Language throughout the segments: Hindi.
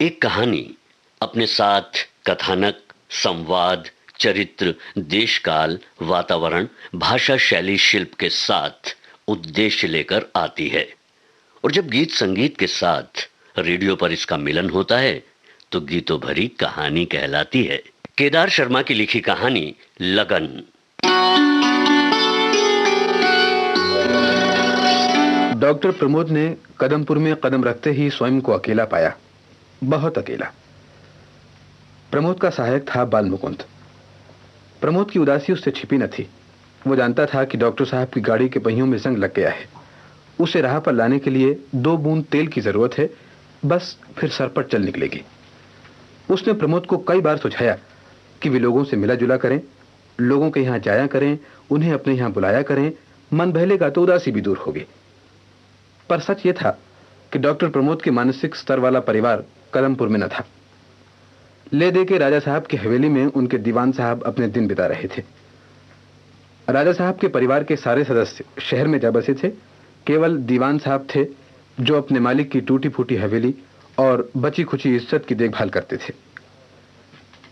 एक कहानी अपने साथ कथानक, संवाद, चरित्र, देशकाल, वातावरण, भाषा, शैली, शिल्प के साथ उद्देश्य लेकर आती है। और जब गीत संगीत के साथ रेडियो पर इसका मिलन होता है तो गीतों भरी कहानी कहलाती है। केदार शर्मा की लिखी कहानी लगन। डॉक्टर प्रमोद ने कदमपुर में कदम रखते ही स्वयं को अकेला पाया, बहुत अकेला। प्रमोद का सहायक था बाल मुकुंद। प्रमोद की उदासी उससे छिपी न थी। वो जानता था कि डॉक्टर साहब की गाड़ी के पहियों में जंग लग गया है। उसे राह पर लाने के लिए 2 बूंद तेल की जरूरत है, बस फिर सरपट चल निकलेगी। उसने प्रमोद को कई बार सुझाया कि वे लोगों से मिला जुला करें, लोगों के यहां जाया करें, उन्हें अपने यहां बुलाया करें, मन बहलेगा तो उदासी भी दूर होगी। पर सच यह था कि डॉक्टर प्रमोद के मानसिक स्तर वाला परिवार कदमपुर में न था। ले दे के राजा साहब की हवेली में उनके दीवान साहब अपने दिन बिता रहे थे। राजा साहब के परिवार के सारे सदस्य शहर में जा बसे थे। केवल दीवान साहब थे जो अपने मालिक की टूटी फूटी हवेली और बची खुची इज्जत की देखभाल करते थे।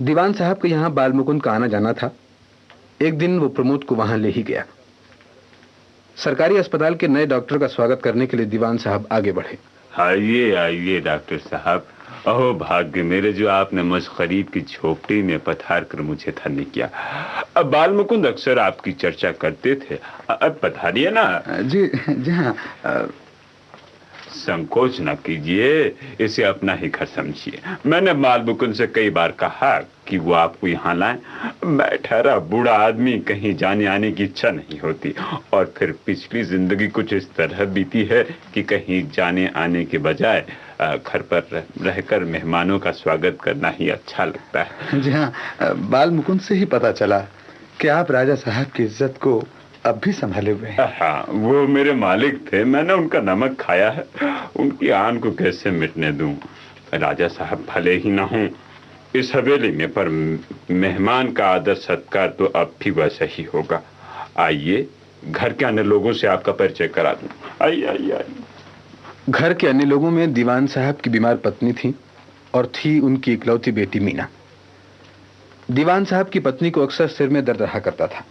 दीवान साहब के यहां बाल मुकुंद का आना जाना था। एक दिन वो प्रमोद को वहां ले ही गया। सरकारी अस्पताल के नए डॉक्टर का स्वागत करने के लिए दीवान साहब आगे बढ़े। आइए आइए डॉक्टर साहब। अहो भाग्य मेरे जो आपने मुझ गरीब की झोपड़ी में पधार कर मुझे धन्य किया। अब बाल मुकुंद अक्सर आपकी चर्चा करते थे। अब पधारिए ना। जी जी हाँ। संकोच न कीजिए, इसे अपना ही घर समझिए। मैंने बाल मुकुंद से कई बार कहा कि वो आपको यहाँ लाएं। मैं ठहरा बूढ़ा आदमी, कहीं जाने आने की इच्छा नहीं होती। और फिर पिछली जिंदगी कुछ इस तरह बीती है कि कहीं जाने आने के बजाय घर पर रहकर मेहमानों का स्वागत करना ही अच्छा लगता है। जी हाँ, बाल मुकुंद से ही पता चला कि आप राजा साहब की इज्जत को अब भी संभाले हुए हैं। हाँ, वो मेरे मालिक थे, मैंने उनका नमक खाया है, उनकी आन को कैसे मिटने दूं। राजा साहब भले ही ना हों इस हवेली में, पर मेहमान का आदर सत्कार तो अब भी वैसा ही होगा। आइए, घर के अन्य लोगों से आपका परिचय करा दूं। आइए आइए आइए। घर के अन्य लोगों में दीवान साहब की बीमार पत्नी थी और थी उनकी इकलौती बेटी मीना। दीवान साहब की पत्नी को अक्सर सिर में दर्द रहा करता था।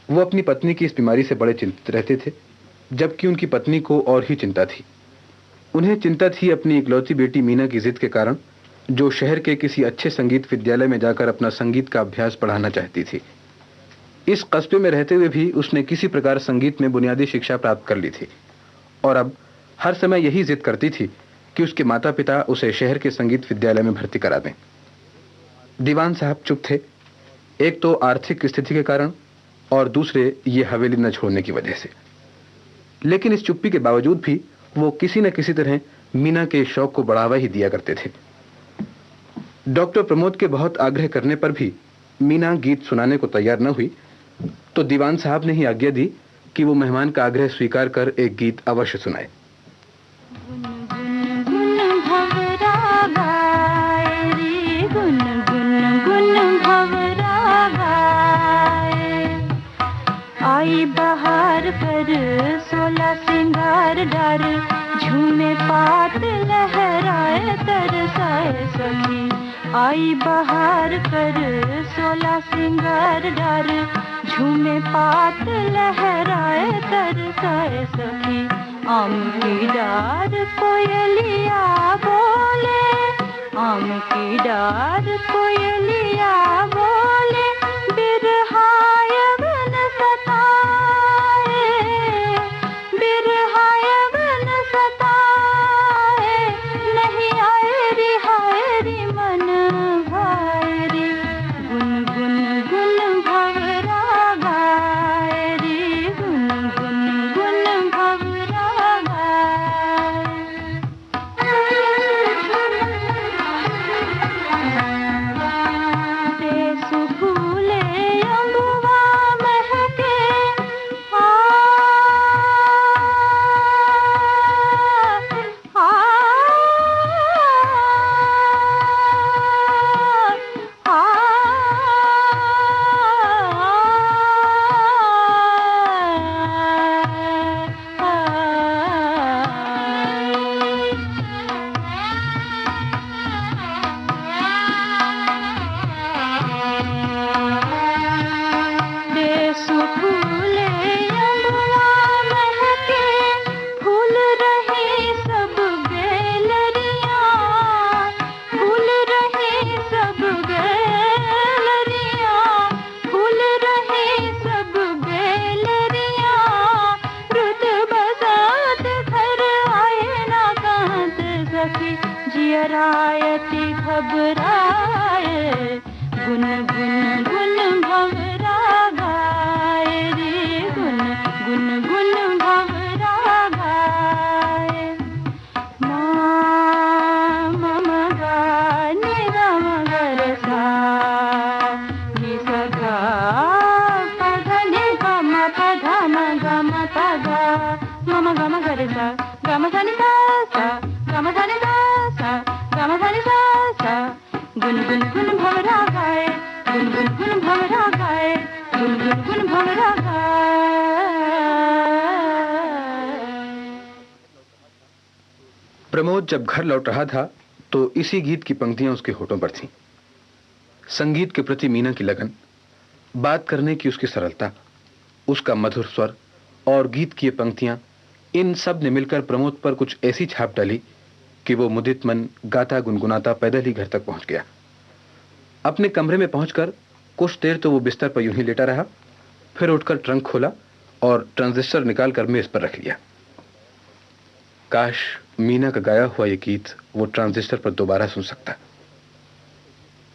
वो अपनी पत्नी की इस बीमारी से बड़े चिंतित रहते थे, जबकि उनकी पत्नी को और ही चिंता थी। उन्हें चिंता थी अपनी इकलौती बेटी मीना की जिद के कारण, जो शहर के किसी अच्छे संगीत विद्यालय में जाकर अपना संगीत का अभ्यास बढ़ाना चाहती थी। इस कस्बे में रहते हुए भी उसने किसी प्रकार संगीत में बुनियादी शिक्षा प्राप्त कर ली थी और अब हर समय यही जिद करती थी कि उसके माता पिता उसे शहर के संगीत विद्यालय में भर्ती करा दें। दीवान साहब चुप थे, एक तो आर्थिक स्थिति के कारण और दूसरे ये हवेली न छोड़ने की वजह से। लेकिन इस चुप्पी के बावजूद भी वो किसी न किसी तरह मीना के शौक को बढ़ावा ही दिया करते थे। डॉक्टर प्रमोद के बहुत आग्रह करने पर भी मीना गीत सुनाने को तैयार न हुई, तो दीवान साहब ने ही आज्ञा दी कि वो मेहमान का आग्रह स्वीकार कर एक गीत अवश्य सुनाए। आई बहार पर 16 सिंगार डार, झूमे पात लहराए तरसाए सखी। आई बहार पर 16 सिंगार डार, झूमे पात लहराए तरसाए सखी। आम की डार कोयलिया बोले, आम की डार कोयलिया बोले, बिरहाय बन सताए, बिरहाय बन सताए, नहीं आए रे मन भाए रे, गुन गुन गुन भंवरा गाए रे, गुन गुन गुन भंवरा गाए। जियरायति घबराए, गुन गुन गुन भंवरा गाए रे, गुन गुन गुन भंवरा गाए। मा मम गा नि ग म ग रे सा, नि सा गा प ध नि ग म प ध म ग म प गा, मम ग म ग रे सा, ग म सा नि सा सा, ग म सा नि सा सा, ग म सा नि सा सा। गुन गुन गुन भंवरा गाए, गुन गुन गुन भंवरा गाए, गुन गुन गुन भंवरा गाए। प्रमोद जब घर लौट रहा था तो इसी गीत की पंक्तियां उसके होठों पर थीं। संगीत के प्रति मीना की लगन, बात करने की उसकी सरलता, उसका मधुर स्वर और गीत की ये पंक्तियां, इन सब ने मिलकर प्रमोद पर कुछ ऐसी छाप डाली कि वो मुदित मन गाता गुनगुनाता पैदल ही घर तक पहुंच गया। अपने कमरे में पहुंचकर कुछ देर तो वो बिस्तर पर यूं ही लेटा रहा, फिर उठकर ट्रंक खोला और ट्रांजिस्टर निकालकर मेज पर रख लिया। काश मीना का गाया हुआ ये गीत वो ट्रांजिस्टर पर दोबारा सुन सकता।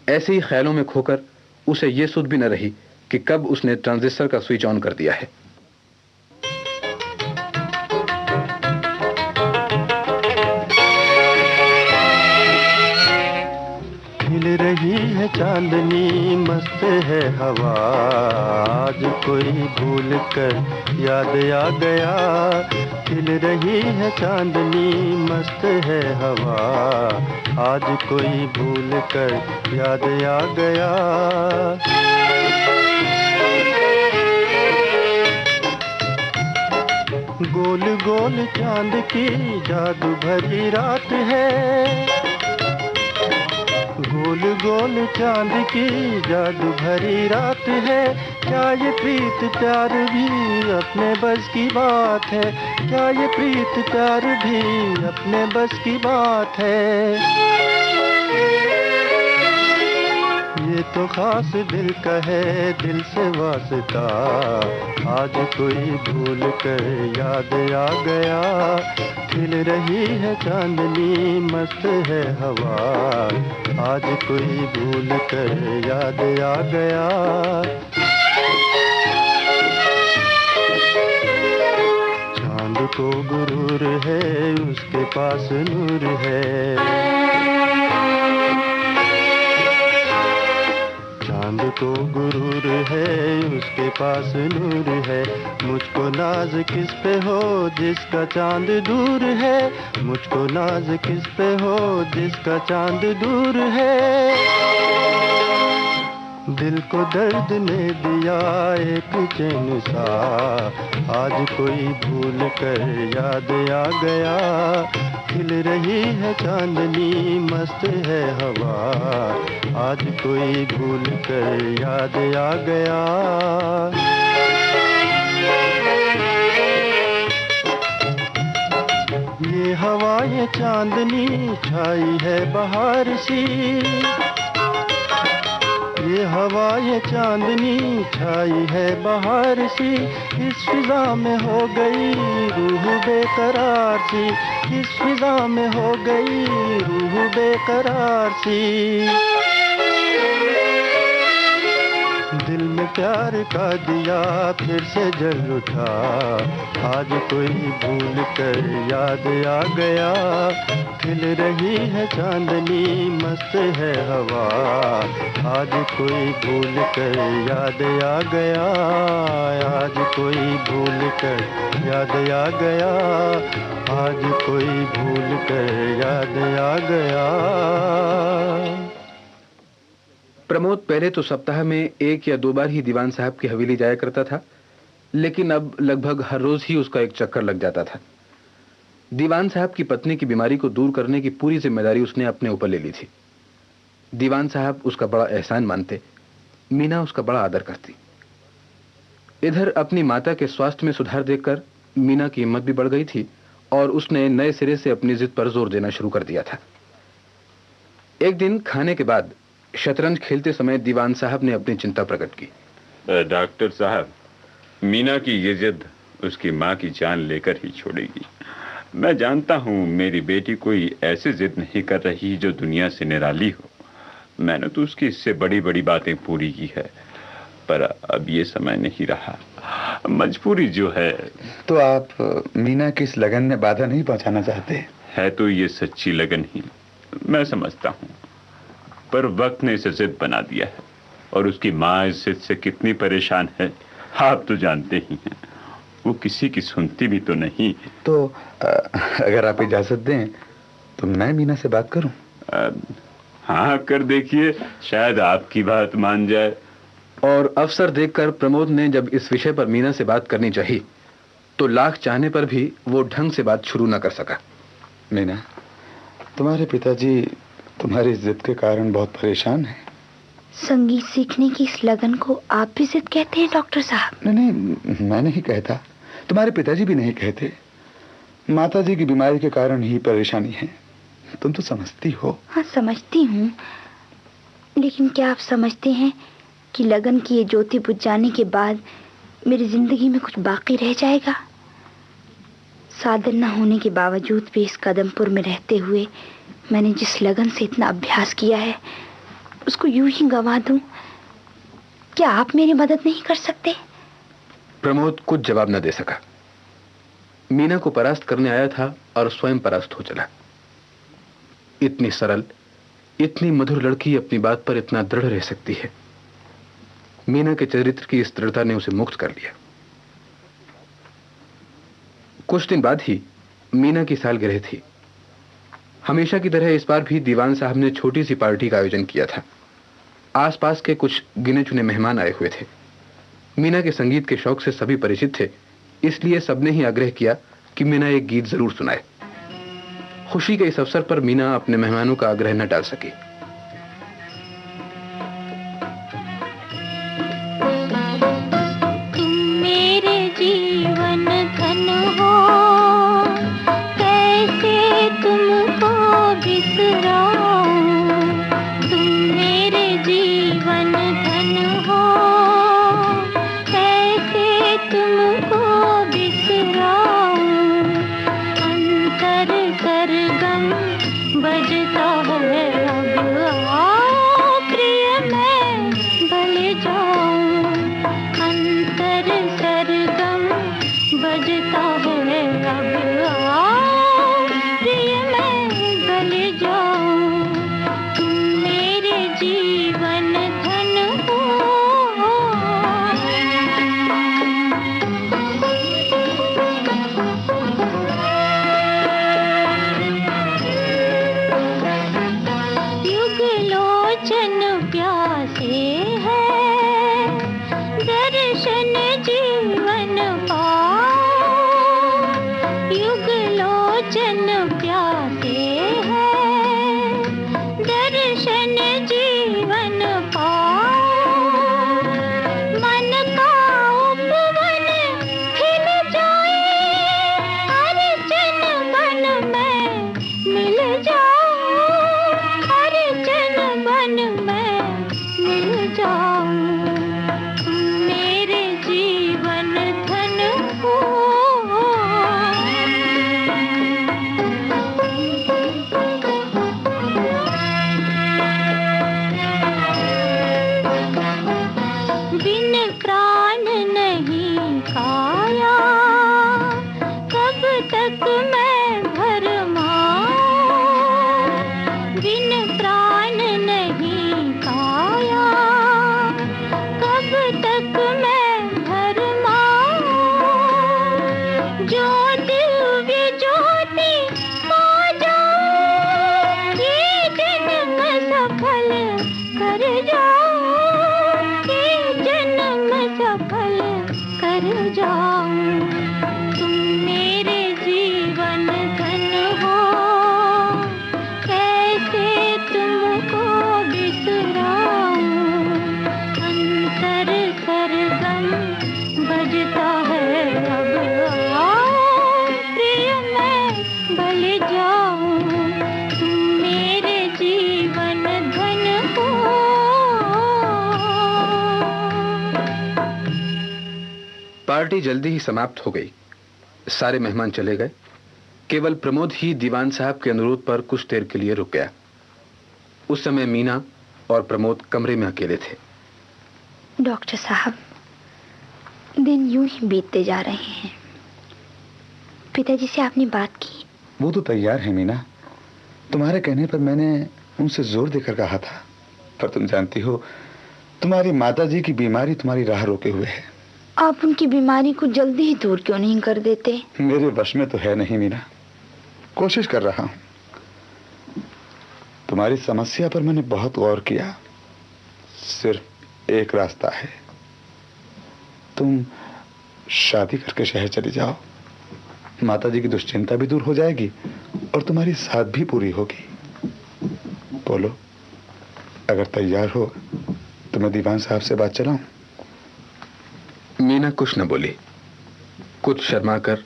ऐसे ही ख्यालों में खोकर उसे ये सुध भी न रही कि कब उसने ट्रांजिस्टर का स्विच ऑन कर दिया है। खिल रही है चांदनी, मस्त है हवा, आज कोई भूल कर याद आ गया। खिल रही है चांदनी, मस्त है हवा, आज कोई भूल कर याद आ गया। गोल गोल चांद की जादू भरी रात है, गोल गोल चांद की जादू भरी रात है। क्या ये प्रीत प्यार भी अपने बस की बात है, क्या ये प्रीत प्यार भी अपने बस की बात है। ये तो खास दिल का है, दिल से वास्ता, आज कोई भूल कर याद आ गया। खिल रही है चांदनी, मस्त है हवा, आज कोई भूल कर याद आ गया। चांद को गुरूर है, उसके पास नूर है, चांद को गुरूर है, उसके पास नूर है। मुझको नाज किस पे हो जिसका चांद दूर है, मुझको नाज किस पे हो जिसका चांद दूर है। दिल को दर्द ने दिया एक चैन सा, आज कोई भूल कर याद आ गया। खिल रही है चांदनी, मस्त है हवा, आज कोई भूल कर याद आ गया। ये हवा ये चांदनी छाई है बहार सी, ये हवा ये चांदनी छाई है बहार सी। इस फिजा में हो गई रूह बेकरार सी, इस फिजा में हो गई रूह बेकरार सी। दिल में प्यार का दिया फिर से जल उठा, आज कोई भूल कर याद आ गया। खिल रही है चांदनी, मस्त है हवा, आज कोई भूल कर याद आ गया। आज कोई भूल कर याद आ गया, आज कोई भूल कर याद आ गया। प्रमोद पहले तो सप्ताह में 1 या 2 बार ही दीवान साहब की हवेली जाया करता था, लेकिन अब लगभग हर रोज ही उसका एक चक्कर लग जाता था। दीवान साहब की पत्नी की बीमारी को दूर करने की पूरी जिम्मेदारी उसने अपने ऊपर ले ली थी। दीवान साहब उसका बड़ा एहसान मानते, मीना उसका बड़ा आदर करती। इधर अपनी माता के स्वास्थ्य में सुधार देखकर मीना की हिम्मत भी बढ़ गई थी और उसने नए सिरे से अपनी जिद पर जोर देना शुरू कर दिया था। एक दिन खाने के बाद शतरंज खेलते समय दीवान साहब ने अपनी चिंता प्रकट की। डॉक्टर साहब, मीना की ये जिद उसकी माँ की जान लेकर ही छोड़ेगी। मैं जानता हूँ मेरी बेटी कोई ऐसी जिद नहीं कर रही जो दुनिया से निराली हो। मैंने तो उसकी इससे बड़ी बड़ी बातें पूरी की है, पर अब ये समय नहीं रहा, मजबूरी जो है। तो आप मीना की इस लगन में बाधा नहीं पहुंचाना चाहते? है तो ये सच्ची लगन ही, मैं समझता हूँ, पर वक्त ने इसे जिद बना दिया है। और उसकी माँ इस जिद से कितनी परेशान है आप तो जानते ही हैं। वो किसी की सुनती भी तो नहीं। तो अगर आप इजाजत दें तो मैं मीना से बात करूं? हाँ कर देखिए, शायद आपकी बात मान जाए। और अवसर देखकर प्रमोद ने जब इस विषय पर मीना से बात करनी चाहिए तो लाख चाहने पर भी वो ढंग से बात शुरू न कर सका। मीना, तुम्हारे पिताजी तुम्हारी जिद के कारण बहुत परेशान हैं। संगीत सीखने की इस लगन को आप भी जिद कहते हैं डॉक्टर साहब? नहीं, मैं नहीं कहता, तुम्हारे पिताजी भी नहीं कहते। माताजी की बीमारी के कारण ही परेशानी है, तुम तो समझती हो। हाँ समझती हूँ, लेकिन क्या आप समझते हैं कि लगन की ये ज्योति बुझ जाने के बाद मेरी जिंदगी में कुछ बाकी रह जाएगा? साधन न होने के बावजूद भी इस कदमपुर में रहते हुए मैंने जिस लगन से इतना अभ्यास किया है उसको यूं ही गंवा दूं। क्या आप मेरी मदद नहीं कर सकते? प्रमोद कुछ जवाब न दे सका। मीना को परास्त करने आया था और स्वयं परास्त हो चला। इतनी सरल, इतनी मधुर लड़की अपनी बात पर इतना दृढ़ रह सकती है। मीना के चरित्र की इस दृढ़ता ने उसे मुक्त कर लिया। कुछ दिन बाद ही मीना की सालगिरह थी। हमेशा की तरह इस बार भी दीवान साहब ने छोटी सी पार्टी का आयोजन किया था। आसपास के कुछ गिने चुने मेहमान आए हुए थे। मीना के संगीत के शौक से सभी परिचित थे, इसलिए सबने ही आग्रह किया कि मीना एक गीत जरूर सुनाए। खुशी के इस अवसर पर मीना अपने मेहमानों का आग्रह न टाल सकी। तुम मेरे जीवन धन हो, कैसे तुमको बिसराऊं। तुम मेरे जीवन धन हो, कैसे तुमको बिसराऊं। अंतर सरगम बजता है अब, आओ प्रिय मैं भल जाऊं। अंतर सरगम बजता है अब, आओ प्रिय मैं भल जाऊं। तुम मेरे जीवन धन हो। युगलोचन प्यासे है, दर्शन जीवन पाओ। युगलोचन प्यासे है, दर्शन जीवन पाओ। मन का उपवन खिल जाए, अर्चन बन में मिल जाऊं। अर्चन बन में मिल जाऊं। तुम मेरे जीवन धन हो। बिन प्राण नहीं खाया, कब तक मैं भरमाऊं। बिन प्राण नहीं खाया, कब तक मैं भरमाऊं। जो दिव्य ज्योति पा जाऊं, ये जन्म सफल कर जाऊं। ये जन्म सफल कर जाऊं। तुम मेरे जीवन धन हो, कैसे तुमको बिसराऊं। अंतर सरगम बजता है अब, आओ प्रिय मैं भल जाऊं। तुम मेरे जीवन धन हो। पार्टी जल्दी ही समाप्त हो गई। सारे मेहमान चले गए। केवल प्रमोद ही दीवान साहब के अनुरोध पर कुछ देर के लिए रुक गया। उस समय मीना और प्रमोद कमरे में अकेले थे। डॉक्टर साहब, दिन यूं ही बीतते जा रहे हैं। पिताजी से आपने बात की? वो तो तैयार है मीना। तुम्हारे कहने पर मैंने उनसे जोर देकर कहा था, पर तुम जानती हो तुम्हारी माताजी की बीमारी तुम्हारी राह रोके हुए है। आप उनकी बीमारी को जल्दी ही दूर क्यों नहीं कर देते? मेरे वश में तो है नहीं मीना, कोशिश कर रहा हूं। तुम्हारी समस्या पर मैंने बहुत गौर किया। सिर्फ एक रास्ता है, तुम शादी करके शहर चली जाओ। माताजी की दुश्चिंता भी दूर हो जाएगी और तुम्हारी साथ भी पूरी होगी। बोलो, अगर तैयार हो तो मैं दीवान साहब से बात चलाऊं? मीना कुछ न बोली। कुछ शर्माकर,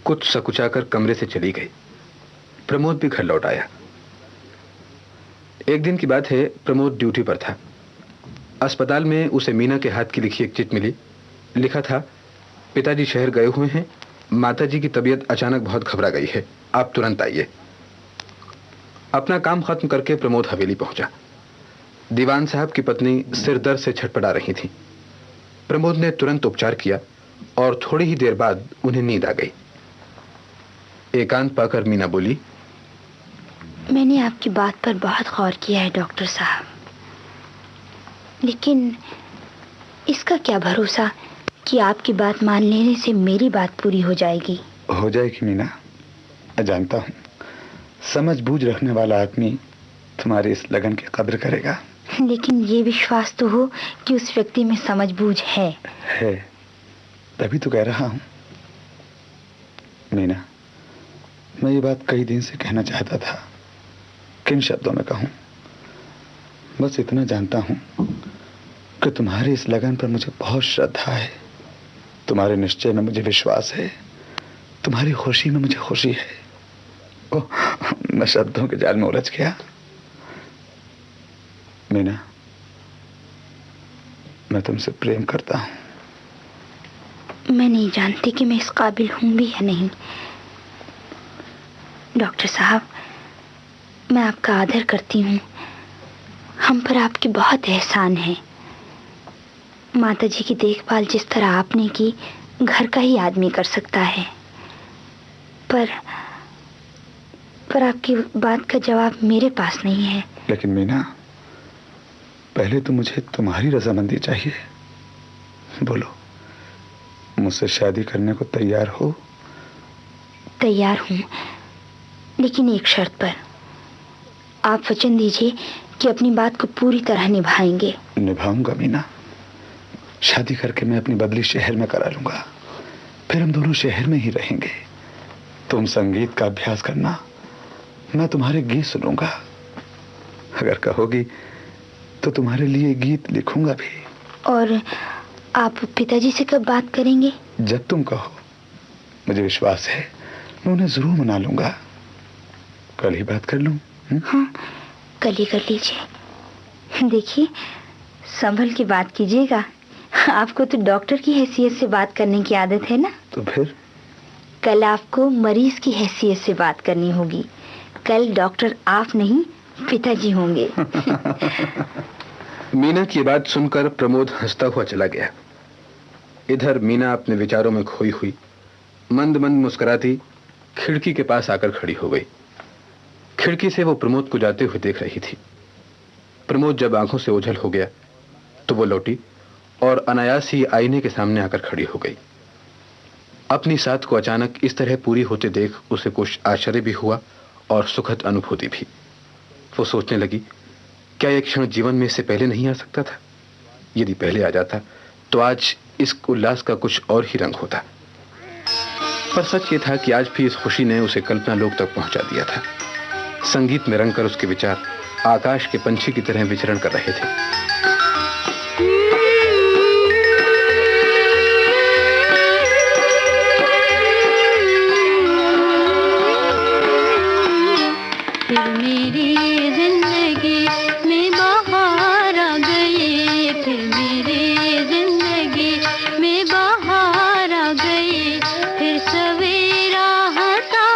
कुछ सकुचाकर कमरे से चली गई। प्रमोद भी घर लौट आया। एक दिन की बात है, प्रमोद ड्यूटी पर था। अस्पताल में उसे मीना के हाथ की लिखी एक चिट्ठी मिली। लिखा था, पिताजी शहर गए हुए हैं, माताजी की तबीयत अचानक बहुत घबरा गई है, आप तुरंत आइए। अपना काम खत्म करके प्रमोद हवेली पहुंचा। दीवान साहब की पत्नी सिर दर्द से छटपटा रही थी। प्रमोद ने तुरंत उपचार किया और थोड़ी ही देर बाद उन्हें नींद आ गई। एकांत पाकर मीना बोली, मैंने आपकी बात पर बहुत गौर किया है डॉक्टर साहब, लेकिन इसका क्या भरोसा कि आपकी बात मान लेने से मेरी बात पूरी हो जाएगी। हो जाएगी मीना, मैं जानता हूं। समझ बूझ रखने वाला आदमी तुम्हारी इस लगन की कदर करेगा। लेकिन ये विश्वास तो हो कि उस व्यक्ति में समझ बूझ है। तभी तो कह रहा हूं। मीना, मैं ये बात कई दिन से कहना चाहता था, किन शब्दों में कहूं? बस इतना जानता हूं कि तुम्हारी इस लगन पर मुझे बहुत श्रद्धा है, तुम्हारे निश्चय में मुझे विश्वास है, तुम्हारी खुशी में मुझे खुशी है। ओह, मैं शब्दों के जाल में उलझ गया। मीना, मैं तुमसे प्रेम करता हूं। मैं नहीं जानती कि मैं इस काबिल हूं भी या नहीं। डॉक्टर साहब, मैं आपका आदर करती हूं। हम पर आपकी बहुत एहसान है। माताजी की देखभाल जिस तरह आपने की, घर का ही आदमी कर सकता है। पर आपकी बात का जवाब मेरे पास नहीं है। लेकिन मीना, पहले तो मुझे तुम्हारी रजामंदी चाहिए। बोलो, मुझसे शादी करने को तैयार हो? तैयार हूं, लेकिन एक शर्त पर। आप वचन दीजिए कि अपनी बात को पूरी तरह निभाएंगे। निभाऊंगा मीना। शादी करके मैं अपनी बदली शहर में करा लूंगा, फिर हम दोनों शहर में ही रहेंगे। तुम संगीत का अभ्यास करना, मैं तुम्हारे गीत सुनूंगा। अगर कहोगी तो तुम्हारे लिए गीत लिखूंगा भी। और आप पिताजी से कब बात करेंगे? जब तुम कहो। मुझे विश्वास है मैं उन्हें जरूर मना लूंगा। कल ही बात कर लूं? हाँ, कल ही कर लीजिए। देखिए, संभल के बात कीजिएगा। आपको तो डॉक्टर की हैसियत से बात करने की आदत है ना। तो फिर कल आपको मरीज की हैसियत से बात करनी होगी। कल डॉक्टर आप नहीं, पिताजी होंगे। मीना की बात सुनकर प्रमोद हंसता हुआ चला गया। इधर मीना अपने विचारों में खोई हुई मंद मंद मुस्कुराती खिड़की के पास आकर खड़ी हो गई। खिड़की से वो प्रमोद को जाते हुए देख रही थी। प्रमोद जब आंखों से ओझल हो गया तो वो लौटी और अनायास ही आईने के सामने आकर खड़ी हो गई। अपनी साथ को अचानक इस तरह पूरी होते देख उसे कुछ आश्चर्य भी हुआ और सुखद अनुभूति भी। वो सोचने लगी, क्या यह क्षण जीवन में इससे पहले नहीं आ सकता था? यदि पहले आ जाता तो आज इस उल्लास का कुछ और ही रंग होता। पर सच ये था कि आज भी इस खुशी ने उसे कल्पना लोक तक पहुंचा दिया था। संगीत में रंग कर उसके विचार आकाश के पंछी की तरह विचरण कर रहे थे। सवेरा हंसा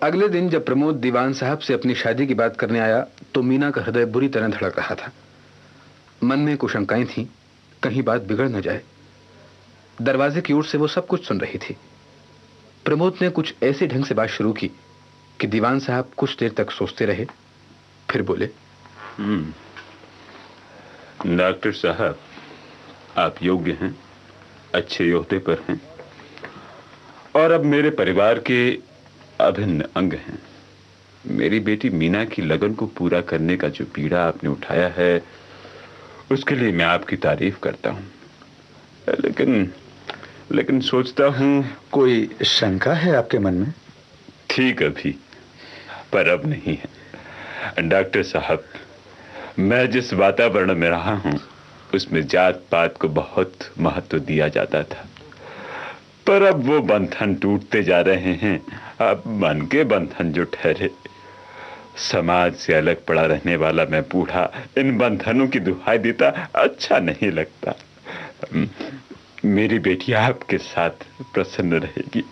अगले दिन जब प्रमोद दीवान साहब से अपनी शादी की बात करने आया तो मीना का हृदय बुरी तरह धड़क रहा था। मन में कुछ शंकाएं थीं, कहीं बात बिगड़ न जाए। दरवाजे की ओर से वो सब कुछ सुन रही थी। प्रमोद ने कुछ ऐसे ढंग से बात शुरू की कि दीवान साहब कुछ देर तक सोचते रहे, फिर बोले, डॉक्टर साहब, आप योग्य हैं, अच्छे ओहदे पर हैं और अब मेरे परिवार के अभिन्न अंग हैं। मेरी बेटी मीना की लगन को पूरा करने का जो पीड़ा आपने उठाया है, उसके लिए मैं आपकी तारीफ करता हूं। लेकिन सोचता हूं। कोई शंका है आपके मन में? ठीक अभी, पर अब नहीं है। डॉक्टर साहब, मैं जिस वातावरण में रहा हूं उसमें जात पात को बहुत महत्व दिया जाता था, पर अब वो बंधन टूटते जा रहे हैं। अब मन के बंधन जो ठहरे, समाज से अलग पड़ा रहने वाला मैं बूढ़ा इन बंधनों की दुहाई देता अच्छा नहीं लगता। मेरी बेटी आपके साथ प्रसन्न रहेगी,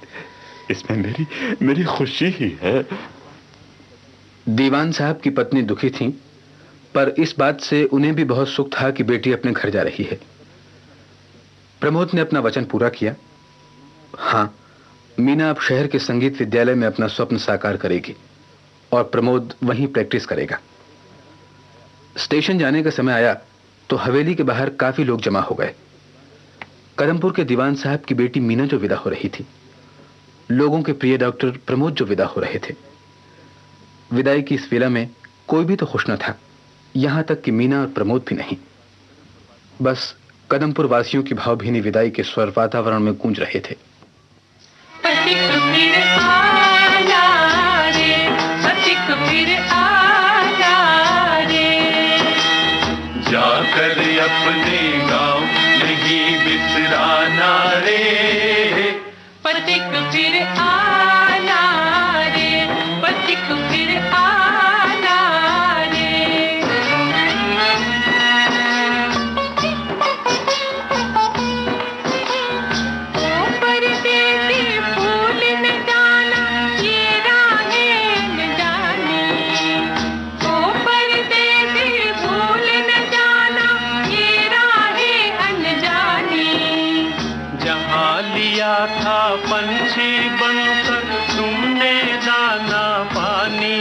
इसमें मेरी खुशी ही है। दीवान साहब की पत्नी दुखी थी, पर इस बात से उन्हें भी बहुत सुख था कि बेटी अपने घर जा रही है। प्रमोद ने अपना वचन पूरा किया। हाँ, मीना अब शहर के संगीत विद्यालय में अपना स्वप्न साकार करेगी और प्रमोद वहीं प्रैक्टिस करेगा। स्टेशन जाने का समय आया तो हवेली के बाहर काफी लोग जमा हो गए। कदमपुर के दीवान साहब की बेटी मीना जो विदा हो रही थी, लोगों के प्रिय डॉक्टर प्रमोद जो विदा हो रहे थे। विदाई की इस वेला में कोई भी तो खुश न था, यहां तक कि मीना और प्रमोद भी नहीं। बस कदमपुर वासियों की भावभीनी विदाई के स्वर वातावरण में गूंज रहे थे। जाकर अपने गांव नहीं बिसराना रे, पथिक फिर आना रे, पथिक फिर आना रे। ओ परदेसी भूल न जाना ये राहें न जानी, ओ परदेसी भूल न जाना ये राहें अनजानी। जहाँ लिया था पंछी बनकर तुमने दाना पानी,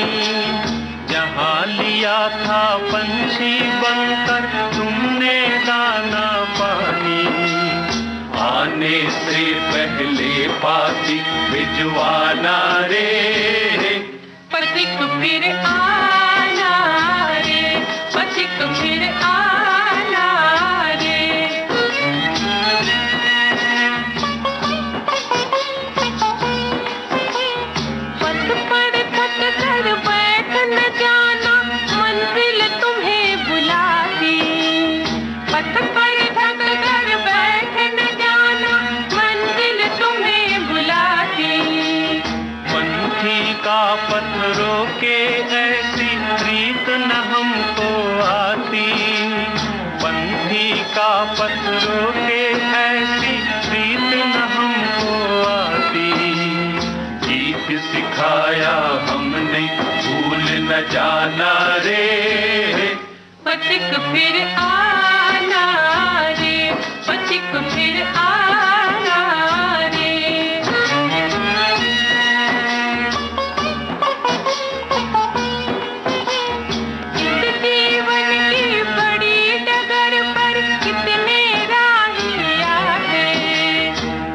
जहाँ लिया था पंछी बनकर तुमने दाना पानी। आने से पहले पाती भिजवाना रे, पथिक फिर आना रे, पथिक फिर आना रे। पथ पर थक कर बैठ न जाना, मंजिल तुम्हें बुलाती। पथ पर थक कर बैठ न जाना, मंजिल तुम्हें बुलाती। पंथी का पथ रोके ऐसी रीत न हमको आती, पंथी का पथ रोके ऐसी रीत न हमको आती। गीत सिखाया हमने भूल न जाना रे, पथिक फिर आना रे, पथिक फिर आना रे। इस जीवन की बड़ी डगर पर कितने राही आते,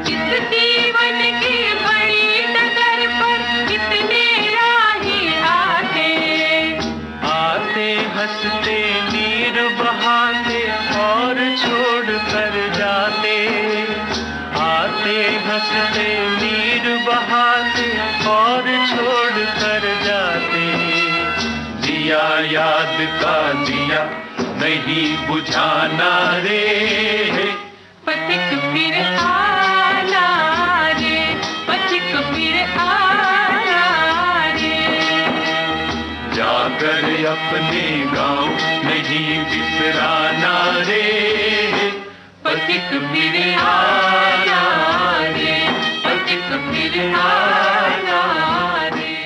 इस जीवन की बड़ी डगर पर कितने राही आते। आते हंसते नीर बहाते और छोड़ कर जाते, आते हंसते नीर बहाते और छोड़ कर जाते। दिया याद का दिया नहीं बुझाना रे, पथिक फिर आना रे, पथिक फिर आना रे। जाकर अपने गांव नहीं बिसराना रे, पथिक फिर आना रे, पथिक फिर आना रे।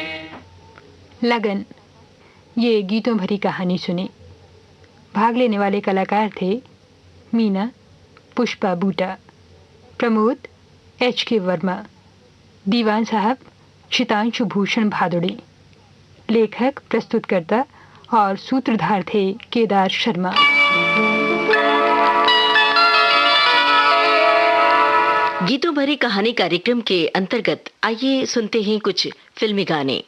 लगन, ये गीतों भरी कहानी सुनी। भाग लेने वाले कलाकार थे मीना पुष्पा बूटा, प्रमोद H.K. वर्मा, दीवान साहब शितांशु भूषण भादुड़ी, लेखक प्रस्तुतकर्ता और सूत्रधार थे केदार शर्मा। गीतों भरी कहानी कार्यक्रम के अंतर्गत आइए सुनते हैं कुछ फिल्मी गाने।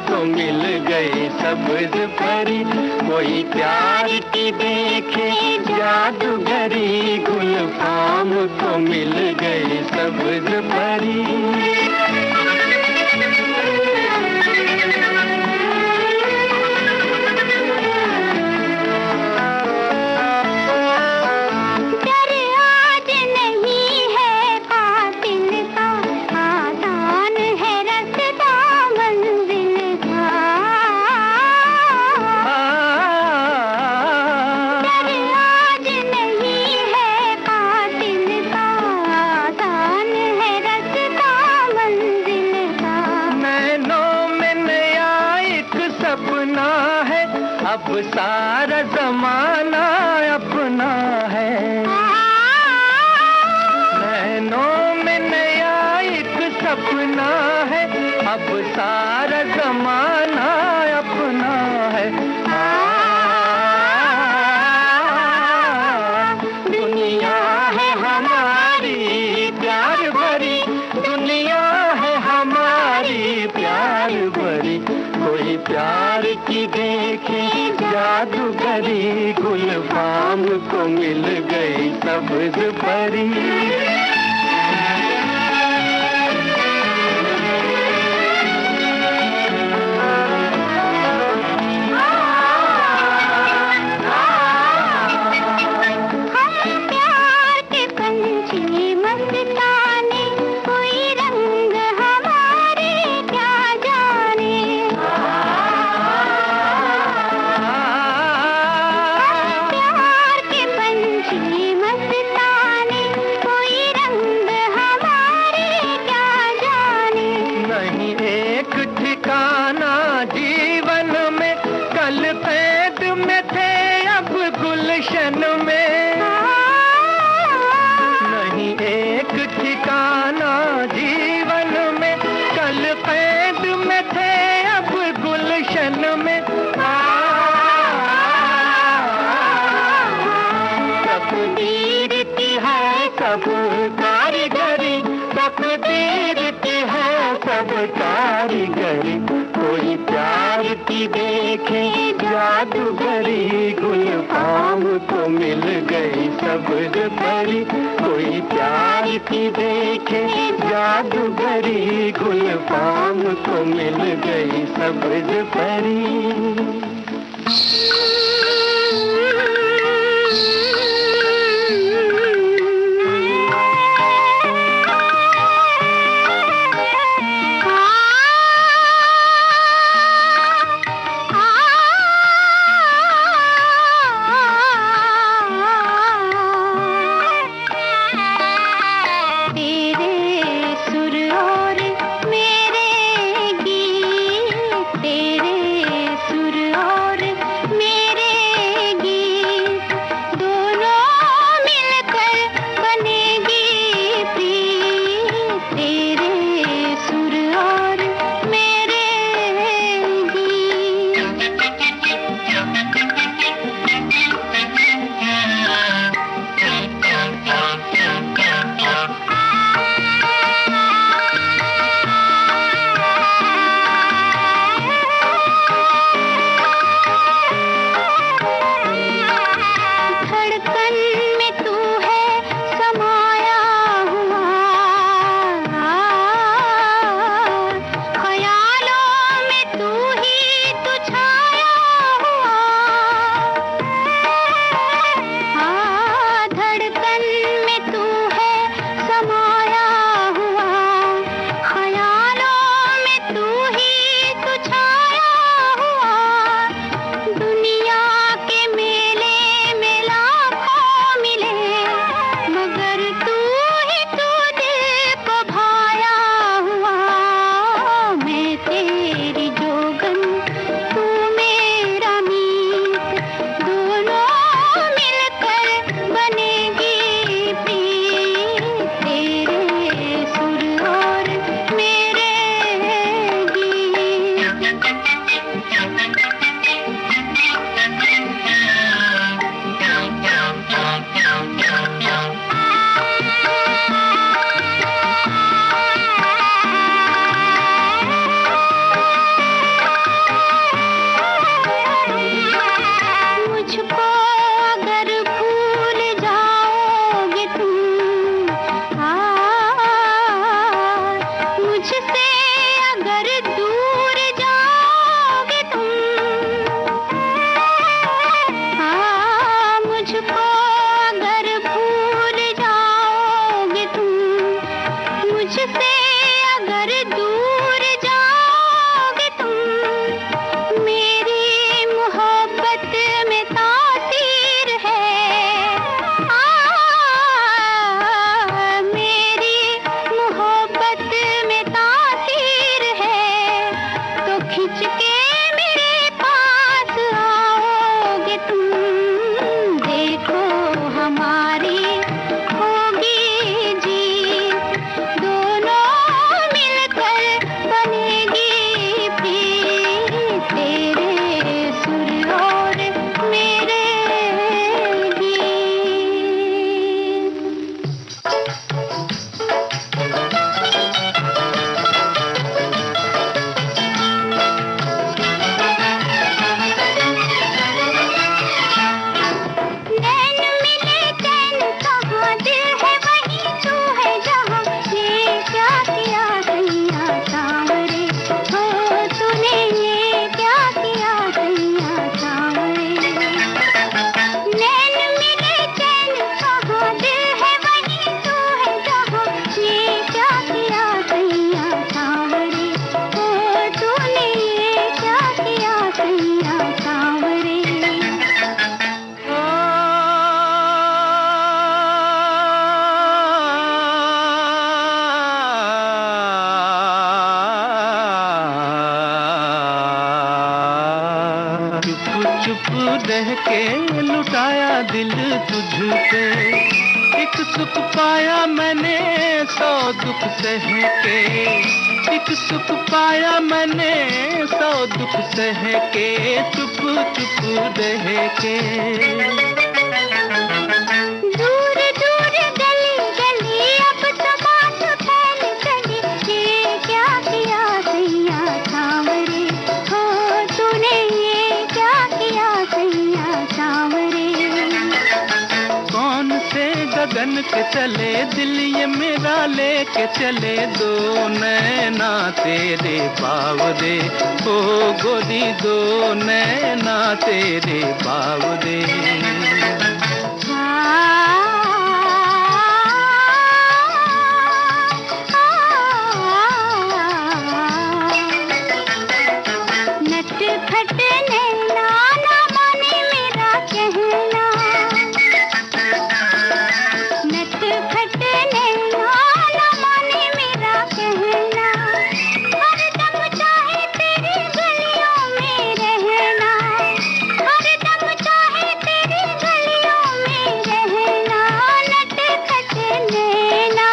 तो मिल गई सब्ज परी, कोई प्यार की देखे जादूगरी, गुलफाम तो मिल गई सब्ज परी। अब सारा जमाना अपना है, नैनों में नया एक सपना है, अब सारा जमाना अपना है। दुनिया है हमारी प्यार भरी, दुनिया है हमारी प्यार भरी, कोई प्यार की देखे जादूगरी, गुलफाम को मिल गई सब्ज परी। कारीगरी, कोई प्यार की देखे जादूगरी, गुलफाम को मिल गई सब्ज परी, कोई प्यार की देखे जादूगरी, गुलफाम को मिल गई सब्ज परी। तेरे सुर और चुप रह के लुटाया दिल तुझ पे। एक सुख पाया मैंने 100 दुख सह के, एक सुख पाया मैंने 100 दुख सह के, चुप चुप रह के। दूर दूर गली गली अब तो बात फैल चली, ये क्या किया सैया सांवरे, हो तूने ये क्या किया सैया सांवरे। कौन से गगन के चले दिल ये मेरा लेके चले, दो नैना तेरे बावरे, ओ गोरी दो नैना तेरे बावरे। नटखट नैना ना माने मेरा कहना, नटखट नैना ना माने मेरा कहना, हरदम चाहे तेरी गलियों में रहना, हरदम चाहे तेरी गलियों में रहना, नटखट नैना।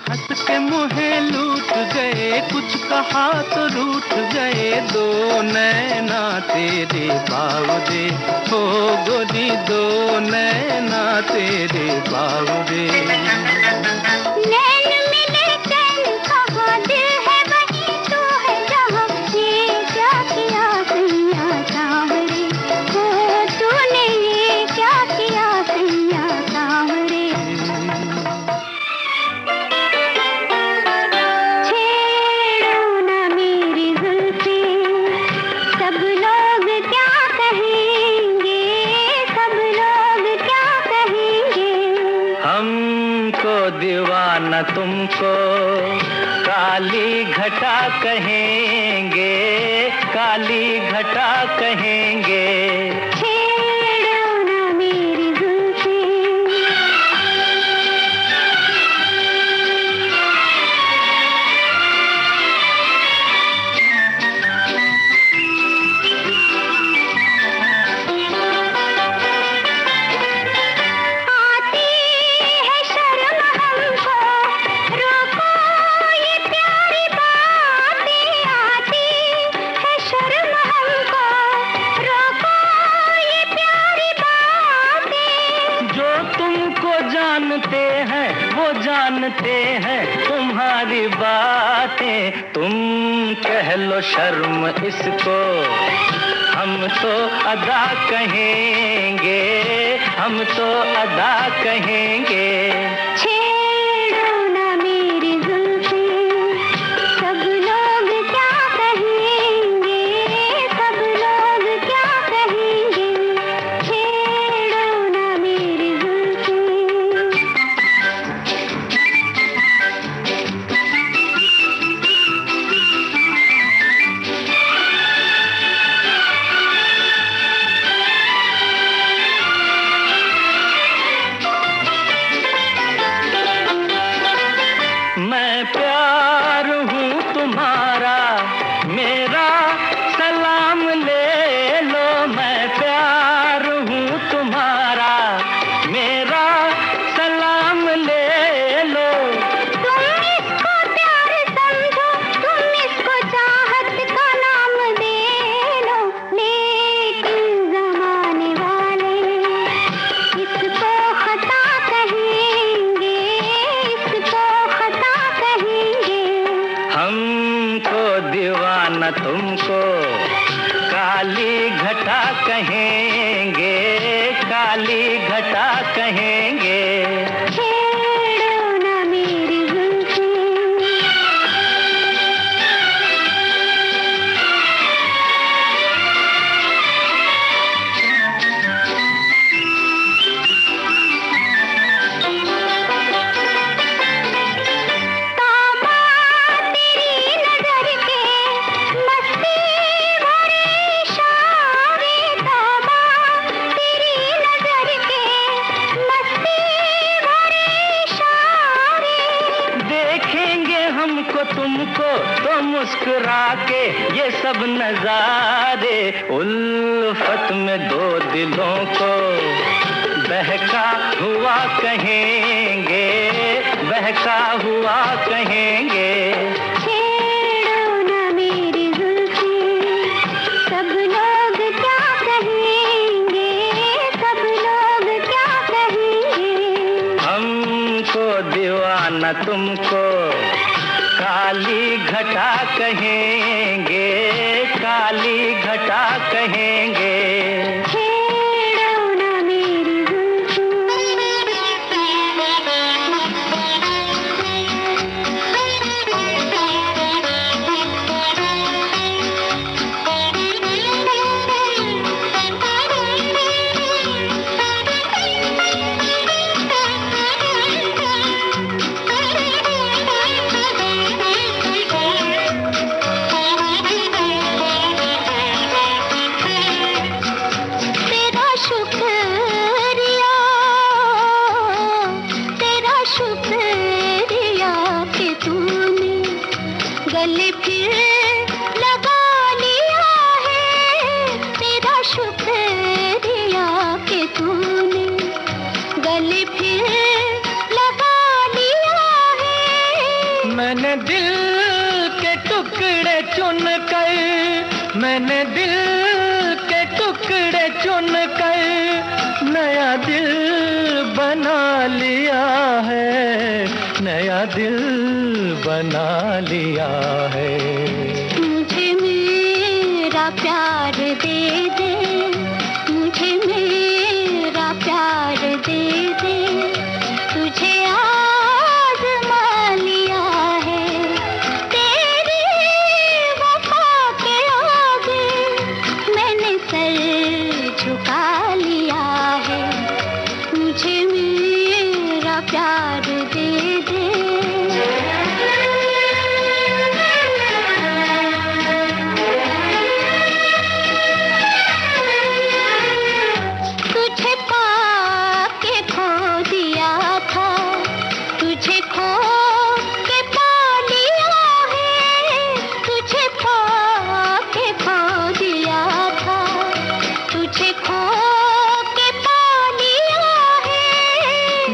हंस के मुहे लूट गए, कुछ कहा तो रूठ गए, दो नैना तेरे बावरे, हो गोरी दो नैना तेरे बावरे। नैन मिले चैन कहाँ, दिल है वहीं तू है जहाँ, ये क्या किया सैया सांवरे, हो तूने ये क्या किया सैया सांवरे। छेड़ो ना मेरी जुल्फें, सब लोग क्या कहेंगे, सब लोग क्या कहेंगे। हमको दीवाना तुमको काली घटा कहेंगे, काली घटा कहेंगे। छेड़ो ना मेरी जुल्फें, आती है शर्म हमको, रोको ये प्यारी बातें, आती है शर्म हमको, रोको ये प्यारी बातें। जो तुमको जानते हैं वो जानते हैं तुम्हारी बातें, तुम कह लो शर्म इसको, हम तो अदा कहेंगे, हम तो अदा कहेंगे। छेड़ो ना मेरी जुल्फें, सब लोग क्या कहेंगे, सब लोग क्या कहेंगे। छेड़ो ना मेरी जुल्फें। मैं प्यार हूँ तुम्हारा, मेरा सलाम ले लो। मैं प्यार हूँ तुम्हारा, मेरा सलाम ले लो। तुम इसको प्यार समझो, तुम इसको चाहत का नाम दे लो, लेकिन जमाने वाले इसको खता कहेंगे, इसको खता कहेंगे। हमको दीवाना तुमको काली घटा कहेंगे, काली घटा कहेंगे। छेड़ो ना मेरी जुल्फें, ताबा तेरी नजर के मस्ती भरे इशारे, ताबा तेरी नजर के मस्ती प्यारे उल्फत में दो दिलों को बहका हुआ कहेंगे, बहका हुआ कहेंगे। छेड़ो ना मेरी जुल्फी, सब लोग क्या कहेंगे, सब लोग क्या कहेंगे। हमको दीवाना तुमको काली घटा कहेंगे, काली घटा कहेंगे। छेड़ो ना मेरी गले फिर लगा लिया है, तेरा शुक्रिया कि तूने गले फिर लगा लिया है। मैंने दिल के टुकड़े चुन कर, मैंने दिल के टुकड़े चुन कर नया दिल बना लिया है, नया दिल बना लिया है। मुझे मेरा प्यार दे दे, मुझे मेरा प्यार दे दे, तुझे आज़मा लिया है। तेरी वफा के आगे मैंने सर झुका लिया है। मुझे मेरा प्यार दे दे।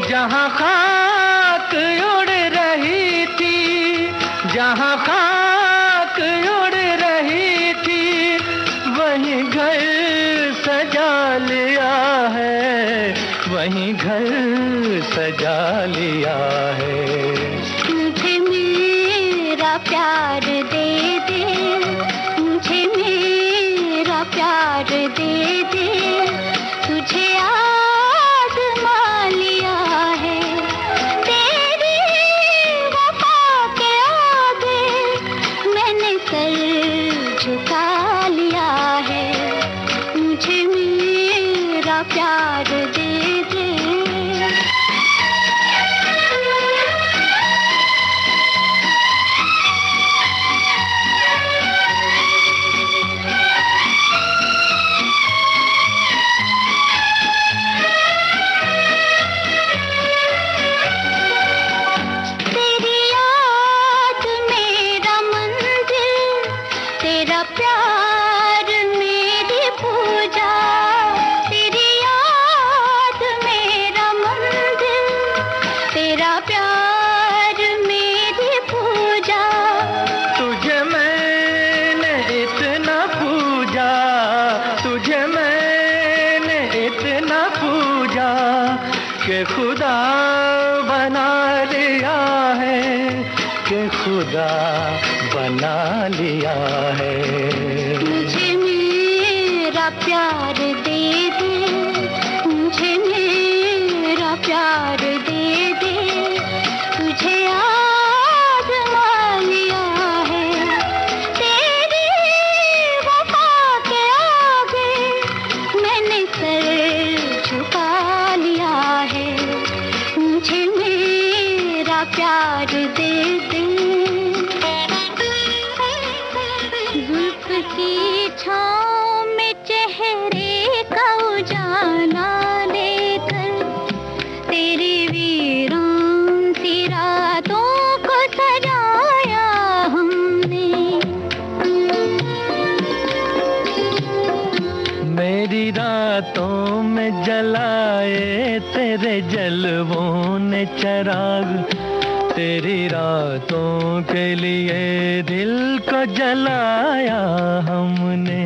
जहाँ खाक उड़ रही थी, जहाँ खाक उड़ रही थी, वहीं घर सजा लिया है, वहीं घर सजा लिया है। मुझे मेरा प्यार दे दे, मुझे मेरा प्यार दे दे, तुझे आज़मा लिया है। तेरी वफा के आगे मैंने सर झुका लिया है। मुझे मेरा प्यार दे दे। तेरी याद मेरा मंदिर, तेरा प्यार मेरी पूजा। तेरी याद मेरा मंदिर, तेरा प्यार मेरी पूजा। तुझे मैंने इतना पूजा, तुझे मैंने इतना पूजा कि खुदा बना लिया है, कि खुदा बना लिया है। मुझे मेरा प्यार दे दे, मुझे मेरा प्यार दे दे, तुझे आज़मा लिया है। तेरी वफा के आगे मैंने सर झुका लिया है। मुझे मेरा प्यार दे दे। जुल्फ की छाँव में चेहरे का उजाला लेकर तेरी वीरान सी रातों को सजाया हमने। मेरी रातों में जलाए तेरे जलवों ने चिराग, तेरी रातों के लिए दिल को जलाया हमने।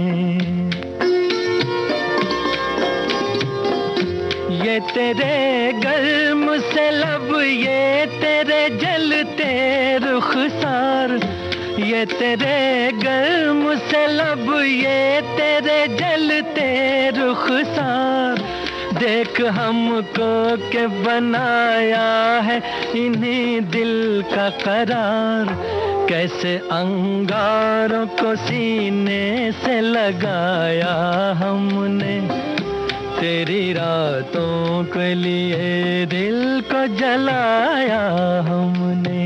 ये तेरे गर्म से लब, ये तेरे जलते रुखसार, ये तेरे गर्म से लब, ये तेरे जलते रुखसार, देख हमको के बनाया है इन्हीं दिल का करार। कैसे अंगारों को सीने से लगाया हमने, तेरी रातों के लिए दिल को जलाया हमने।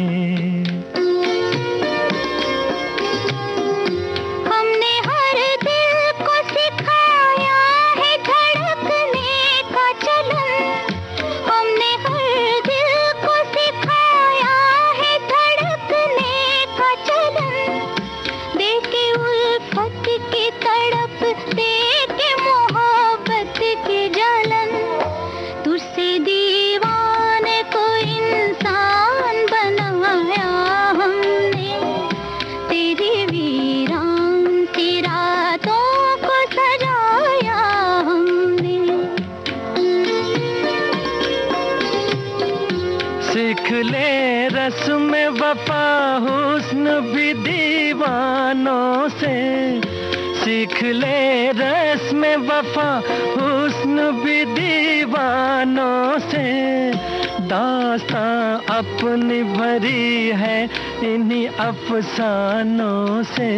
हमने हर दिल को सिखाया है धड़कने का चलन, हमने हर दिल को सिखाया है धड़कने का चलन। देखे उल्फत की तड़प, देखे मोहब्बत की जलन, तुझसे दीवाने को इंसान बनाया हमने, तेरी वीरान सी रातों को सजाया हमने। सीख ले रस्म वफा हुस्न भी दीवानों से, सीख ले रस्म वफा हुस्न भी दीवानों से। दास्तां अपनी भरी है इन्हीं अफसानों से,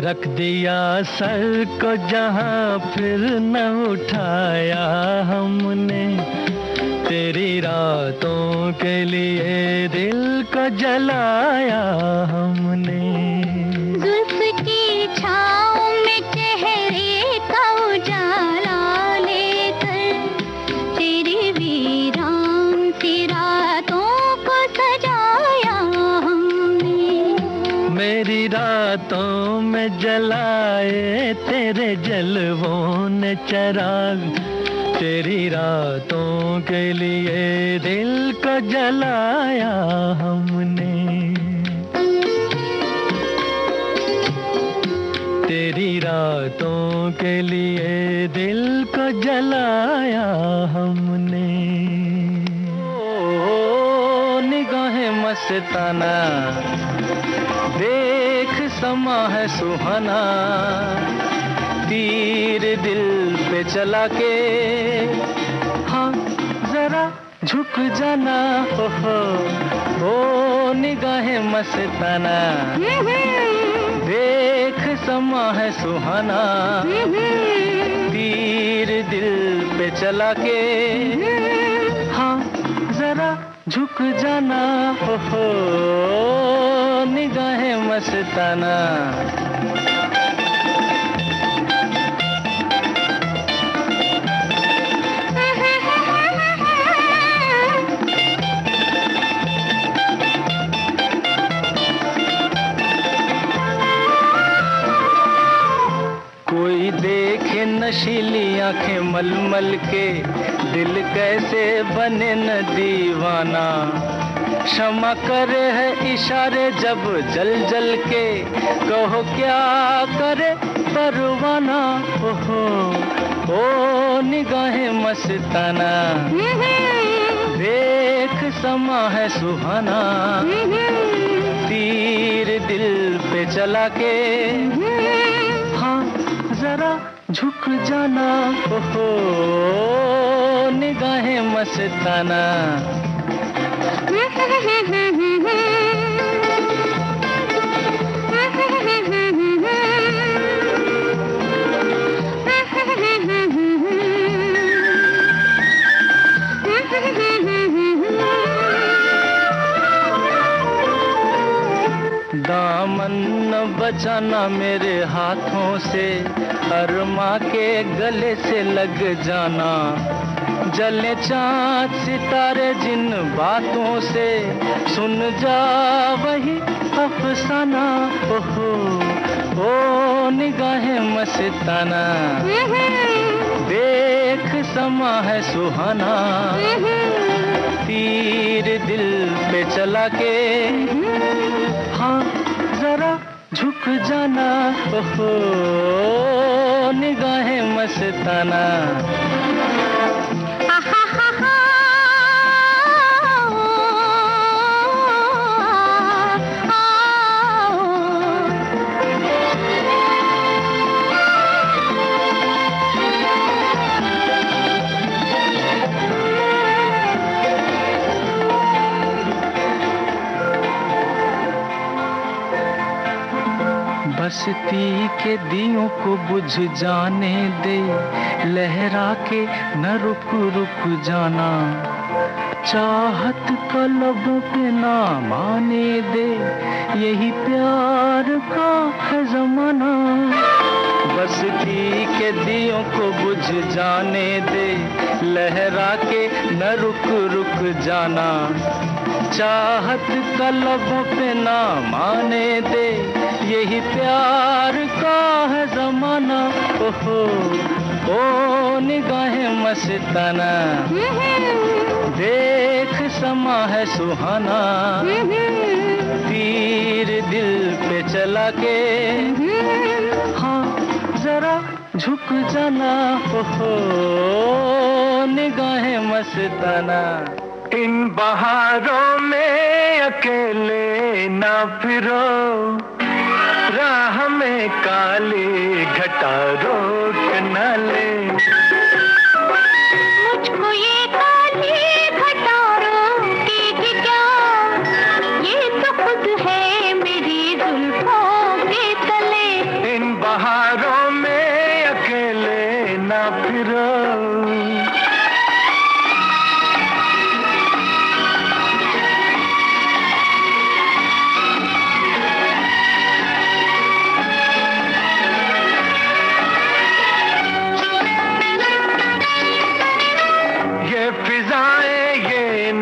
रख दिया सर को जहां फिर न उठाया हमने, तेरी रातों के लिए दिल को जलाया हमने। जुल्फ की छाँव में चेहरे का उजाला लेकर, तेरी वीरान सी रातों को सजाया हमने। मेरी रातों में जलाए तेरे जलवों ने चिराग, तेरी रातों के लिए दिल को जलाया हमने। तेरी रातों के लिए दिल को जलाया हमने। ओ निगाहें मस्ताना, देख समा है सुहाना, तीर दिल पे चला के, हाँ जरा झुक जाना। ओ निगाहें मस्ताना, देख समा है सुहाना, तीर दिल पे चला के, हाँ जरा झुक जाना। निगाहें मस्ताना। कोई देखे नशीली आंखें मलमल के, दिल कैसे बने न दीवाना। क्षमा करे है इशारे जब जल जल के, कहो क्या करे परवाना। ओहो ओ निगाहें मस्ताना, देख समा है सुहाना, तीर दिल पे चला के, हाँ जरा झुक जाना। ओहो निगाहें मस्ताना। दामन न बचाना मेरे हाथों से, अरमा के गले से लग जाना। जले चाँद सितारे जिन बातों से, सुन जा वही अफसाना। ओहो ओ निगाहें मस्ताना, देख समा है सुहाना, तीर दिल पे चला के, हाँ जरा झुक जाना, ओहो निगाहें मस्ताना। बस्ती के दियों को बुझ जाने दे, लहरा के न रुक रुक जाना, चाहत का लबों पे ना माने दे, यही प्यार का है जमाना। बस्ती के दियों को बुझ जाने दे, लहरा के न रुक रुक जाना, चाहत का लबों पे ना माने दे, यही प्यार का है जमाना। ओहो ओ निगाहें मस्ताना, देख समा है सुहाना, तीर दिल पे चला के, हाँ जरा झुक जाना, ओहो निगाहें मस्ताना। इन बहारों में अकेले ना फिरो, राह में काली घटा रोक न ले, मुझको ये काली घटा रोकेगी क्या, ये तो खुद है मेरी जुल्फों के तले। इन बहारों में अकेले ना फिरो,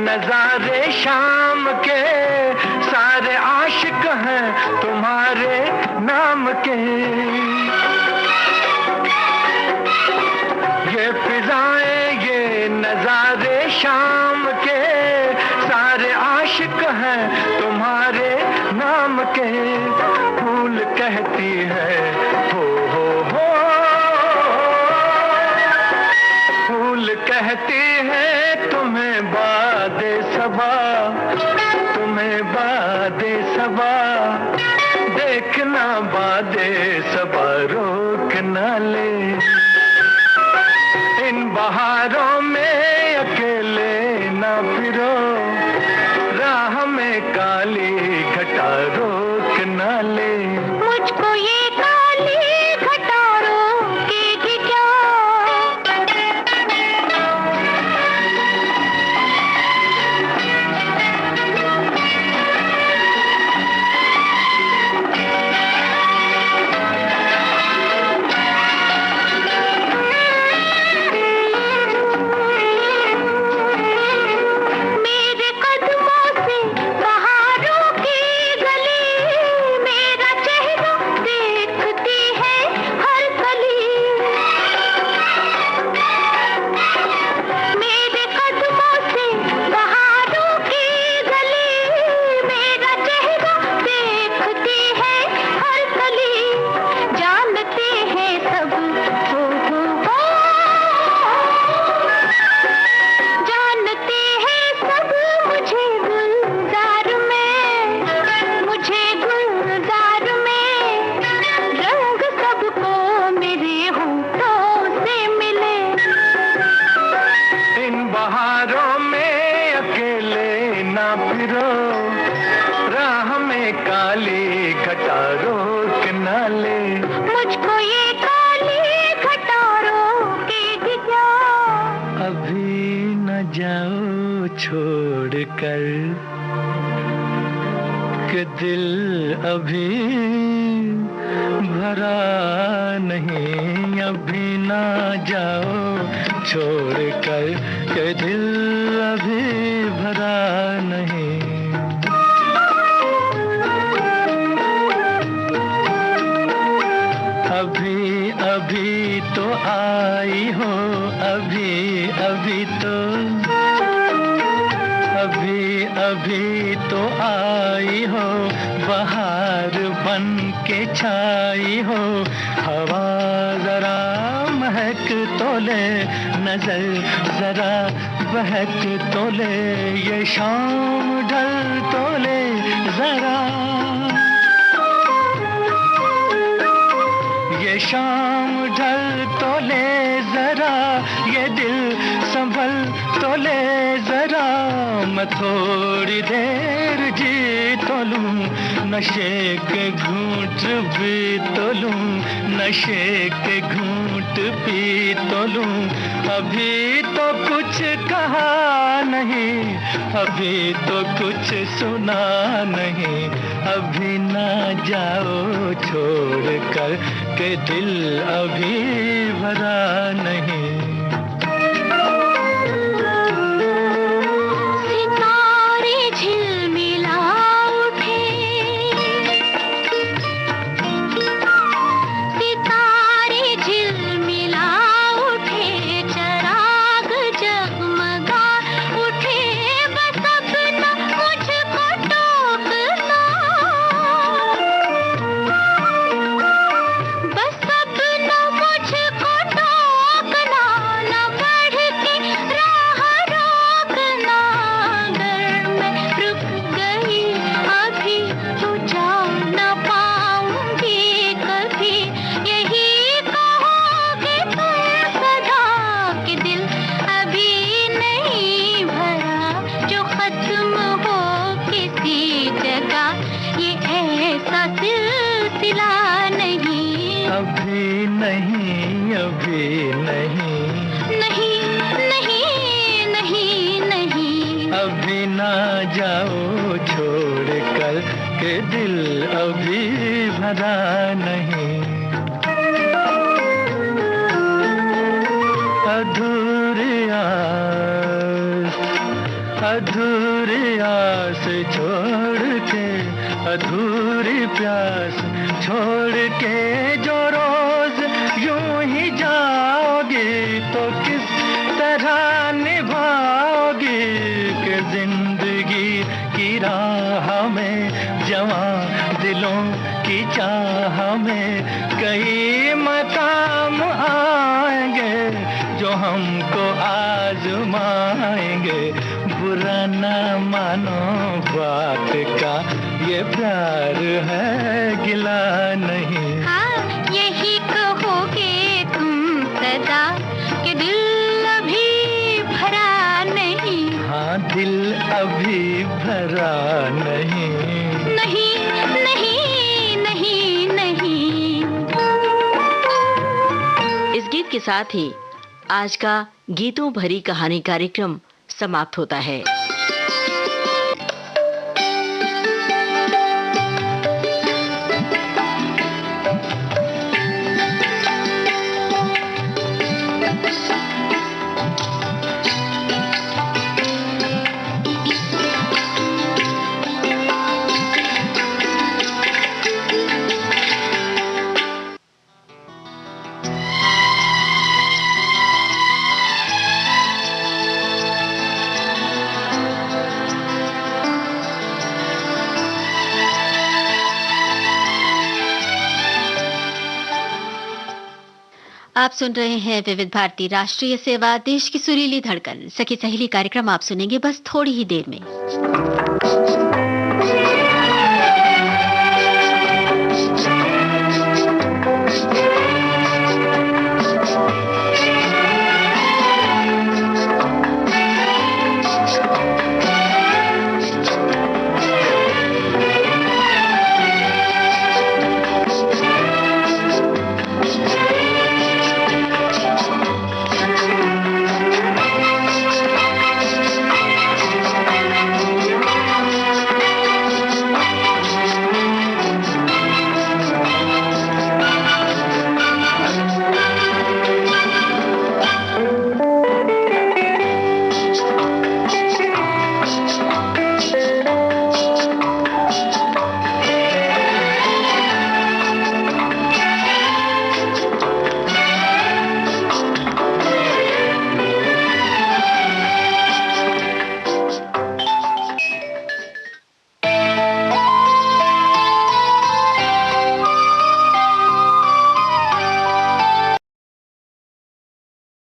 नजारे शाम के सारे आशिक हैं तुम्हारे नाम के, ये फिजाएं ये नजारे शाम के सारे आशिक हैं तुम्हारे नाम के। फूल कहती है हो, फूल कहती है तुम्हें बादे सबा, तुम्हें बादे सबा, देखना बादे सबा रोक न ले। इन बहारों में अकेले ना फिरो, राह में काली घटा रोक न ले। मुझको ये काली घटा रोकेगी क्या, छोड़ कर कि दिल अभी भरा नहीं, अभी ना जाओ छोड़ कर कि दिल अभी भरा नहीं। तो आई हो, अभी अभी तो, अभी अभी तो आई हो, बहार बन के छाई हो। हवा जरा महक तो ले, नजर जरा बहक तो ले, ये शाम ढल तो ले जरा, ये शाम ढल तो ले जरा, ये दिल संभल तो ले जरा। मैं थोड़ी देर जी तो लूं, नशे के घूंट भी तो लूं, नशे के घूंट पी तो लूं। अभी तो कुछ कहा नहीं, अभी तो कुछ सुना नहीं, अभी ना जाओ छोड़ कर के दिल अभी भरा नहीं। अधूरी आस छोड़ के, अधूरी प्यास छोड़ के जो रोज यूं ही जाओगी तो किस तरह निभाओगी कि जिंदगी की राह में जवां दिलों की चाह में कई मकाम आएंगे जो हमको आजमाएंगे। बुरा न मानो बात का, ये प्यार है गिला नहीं। हाँ, यही कहोगे तुम सदा कि दिल अभी भरा नहीं। हाँ, दिल अभी भरा नहीं। नहीं नहीं नहीं नहीं। इस गीत के साथ ही आज का गीतों भरी कहानी कार्यक्रम समाप्त होता है। आप सुन रहे हैं विविध भारती राष्ट्रीय सेवा, देश की सुरीली धड़कन। सखी सहेली कार्यक्रम आप सुनेंगे बस थोड़ी ही देर में।